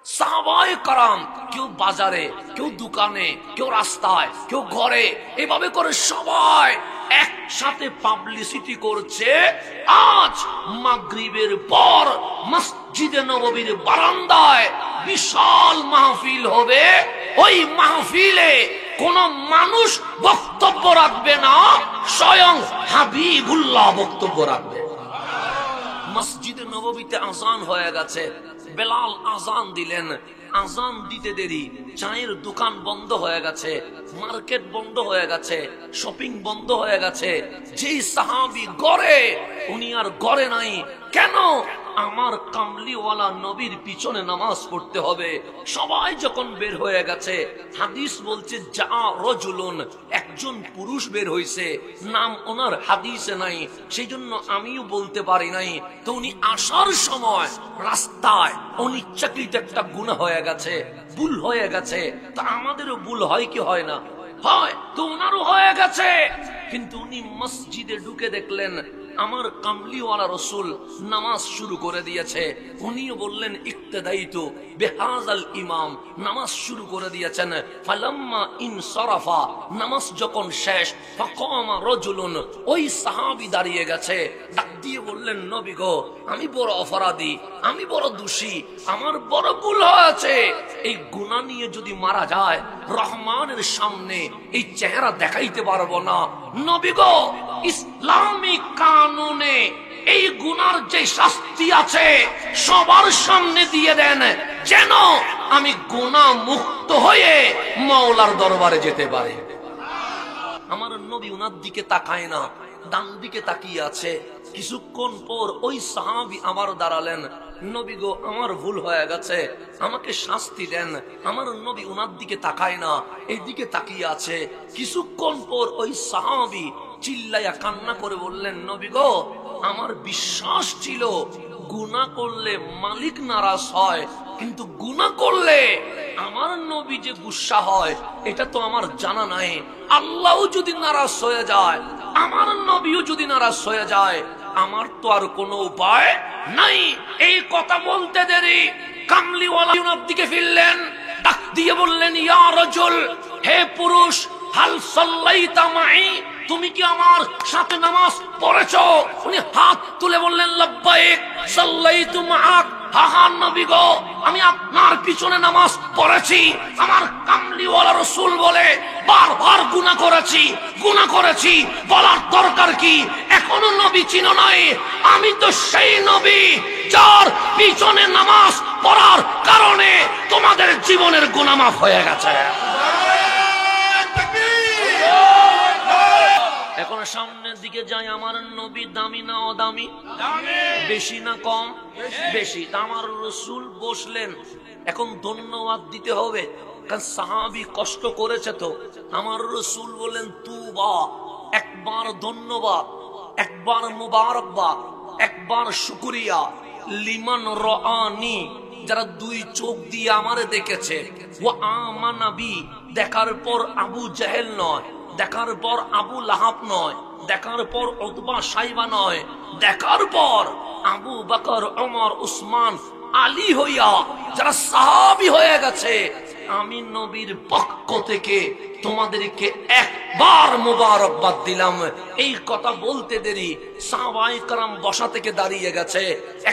সাহাবায়ে কারাম কেউ বাজারে, কেউ দোকানে, কেউ রাস্তায়, কেউ ঘরে, এভাবে করে সবাই একসাথে পাবলিসিটি করছে আজ মাগরিবের পর মসজিদে নববীর বারান্দায় বিশাল মাহফিল হবে। ওই মাহফিলে কোন মানুষ বক্তব্য রাখবে না, স্বয়ং হাবিবুল্লাহ বক্তব্য রাখবে। মসজিদে নববীতে আজান হয়ে গেছে, বেলাল আজান দিলেন। আজান দিতে দেরি চায়ের দোকান বন্ধ হয়ে গেছে, মার্কেট বন্ধ হয়ে গেছে, শপিং বন্ধ হয়ে গেছে। যেই সাহাবী গড়ে, উনি আর গড়ে নাই। কেন? আমার কামলিওয়ালা নবীর পিছনে নামাজ পড়তে হবে। সবাই যখন বের হয়ে গেছে, হাদিস বলছে যা রজুলুন, একজন পুরুষ বের হইছে, নাম ওনার হাদিসে নাই, সেই জন্য আমিও বলতে পারি নাই। তো উনি আসার সময় রাস্তায় অনিচ্ছাকৃত একটা গুনাহ হয়ে গেছে, ভুল হয়ে গেছে। তা আমাদেরও ভুল হয় কি হয় না? হয়। তো ওনারও হয়ে গেছে, কিন্তু উনি মসজিদে ঢুকে দেখলেন আমার কামলিওয়ালা রসুল নামাজ শুরু করে দিয়েছে। উনিও বললেন ইক্তেদাইতু বিহাযাল ইমাম, নামাজ শুরু করে দিয়েছেন। ফালাম্মা ইনসারাফা, নামাজ যখন শেষ, ফাকামা রাজুলুন, ওই সাহাবী দাঁড়িয়ে গেছে, ডাক দিয়ে বললেন নবী গো, আমি বড় অপরাধী, আমি বড় দোষী, আমার বড় ভুল হয়েছে। এই গুনাহ নিয়ে যদি মারা যায়, রহমানের সামনে এই চেহারা দেখাইতে পারবো না। নবী গো, ইসলামিক কানুনে এই গুনার যে শাস্তি আছে সবার সামনে দিয়ে দেন, যেন আমি গুনাহ মুক্ত হয়ে মাওলার দরবারে যেতে পারি। আমার নবী উনার দিকে তাকায় না, ডান দিকে তাকিয়ে আছে। কিছুক্ষণ পর ওই সাহাবী আবার দাঁড়ালেন, নবী গো, আমার ভুল হয়ে গেছে, আমাকে শাস্তি দেন। আমার নবী উনার দিকে তাকায় না, এই দিকে তাকিয়ে আছে। কিছুক্ষণ পর ওই সাহাবী চিল্লাইয়া কান্না করে বললেন, নবী গো, আমার বিশ্বাস ছিল গুনাহ করলে মালিক নারাজ হয়, কিন্তু গুনাহ করলে আমার নবী যে গুসা হয় এটা তো আমার জানা নাই। আল্লাহ যদি নারাজ হয়ে যায়, আমার নবীও যদি নারাজ হয়ে যায়, আমার তো আর কোনো উপায় নাই। এই কথা বলতে দেরি কামলিওয়ালা ওনার দিকে ফিরলেন, ডাক দিয়ে বললেন, ইয়া রাজুল, হে পুরুষ, হাল সাল্লাইতা মাই, তুমি কি আমার সাথে নামাজ পড়েছো? উনি হাত তুলে বললেন, লাব্বাইক সাল্লাইতু মাআক, হা হা নবী গো, আমি আপনার পিছনে নামাজ পড়েছি। আমার কামলিওয়ালা রাসূল বলে বারবার গুনাহ করেছি, বলার দরকার কি? এখনো নবী চিনো নাই? আমি তো সেই নবী যার পিছনে নামাজ পড়ার কারণে তোমাদের জীবনের গুনাহ মাফ হয়ে গেছে। এখন সামনের দিকে যাই, আমার নবী দামি না অদামি? বেশি না কম? বেশি। আমার রাসূল বসলেন, এখন ধন্যবাদ দিতে হবে, কারণ সাহাবী কষ্ট করেছে। তো আমার রাসূল বলেন, তুবা, একবার ধন্যবাদ, একবার মুবারকবাদ, একবার শুকরিয়া, লিমান রাআনি, যারা দুই চোখ দিয়ে আমারে দেখেছে, ওয়া আমানা বি, দেখার পর আবু জাহেল নয়, দেখার পর আবু লাহাব নয়, দেখার পর উতবা সাইবা নয়, দেখার পর আবু বকর, ওমর, উসমান, আলী হইয়া যারা সাহাবী হয়ে গেছে, আমি নবীর পক্ষ থেকে তোমাদেরকে একবার মুবারকবাদ দিলাম। এই কথা বলতে দেরি সাহাবায়ে কেরাম বসা থেকে দাঁড়িয়ে গেছে,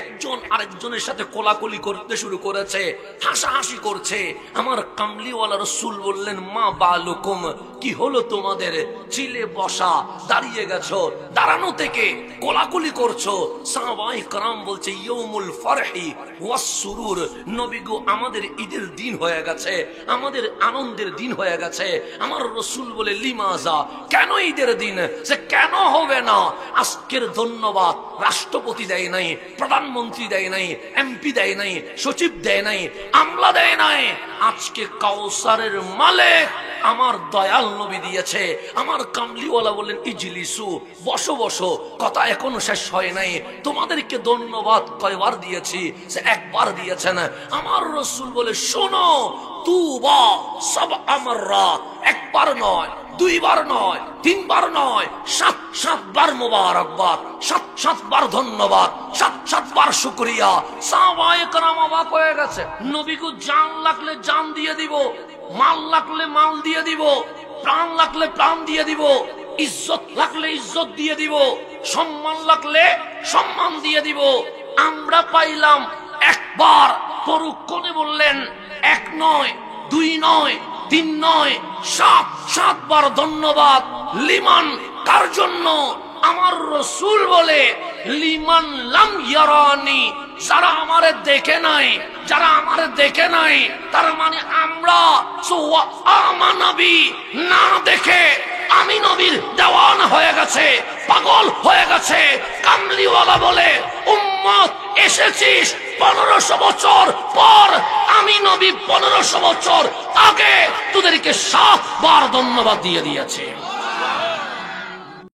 একজন আরেকজনের সাথে কোলাকুলি করতে শুরু করেছে, হাসাহাসি করছে। আমার কামলিওয়ালা রাসূল বললেন, মা বালুকুম, কি হলো তোমাদের? চিলে বসা, দাঁড়িয়ে গেছো, দাঁড়ানো থেকে কোলাকুলি করছো। সাহাবায়ে কেরাম বলছে, ইয়াউমুল ফারহি ওয়াস সুরুর, নবী গো, আমাদের ঈদের দিন হয়ে গেছে, আমাদের আনন্দের দিন হয়ে গেছে। আমার রাসূল বলে, লিমাজা, কেন ঈদের দিন? সে কেন হবে না? আজকের ধন্যবাদ রাষ্ট্রপতি দেয় নাই, প্রধানমন্ত্রী দেয় নাই, এমপি দেয় নাই, সচিব দেয় নাই, আমলা দেয় নাই, আজকে কাউসারের মালিক আমার দয়াল নবী দিয়েছে। আমার কামলিওয়ালা বলেন, ইজলিসু, বসো বসো, কথা এখনো শেষ হয় নাই, তোমাদেরকে ধন্যবাদ কয়বার দিয়েছি? সে একবার দিয়েছেন। আমার রাসূল বলে, শোনো, তুবা সাবআ মাররাত, একবার নয়, দুইবার নয়, তিনবার নয়, 7 বার মোবারকবাদ, 7 বার ধন্যবাদ, 7 বার শুকরিয়া। সাহাবায়ে কেরাম অবাক হয়ে গেছে। নবীকে জান লাগলে জান দিয়ে দিব, মাল লাগলে মাল দিয়ে দিব, প্রাণ লাগলে প্রাণ দিয়ে দিব, ইজ্জত লাগলে ইজ্জত দিয়ে দিব, সম্মান লাগলে সম্মান দিয়ে দিব। আমরা পাইলাম একবার। পরক্ষণে বললেন 1 নয়, 2 নয়, 3 নয়, 7 বার ধন্যবাদ। লিমান কার জন্য? আমার রসূল বলে লিমান লাম ইয়ারানি, যারা আমারে দেখে নাই, যারা আমারে দেখে নাই, তার মানে আমরা আমানবী না দেখে আমি নবীর দেওয়ানা হয়ে গেছে, পাগল হয়ে গেছে। কামলিওয়ালা বলে উম্মত এসেছিস 1500 বছর পর, আমি নবী 1500 বছর আগে তোদেরকে 7 বার ধন্যবাদ দিয়ে দিয়েছে।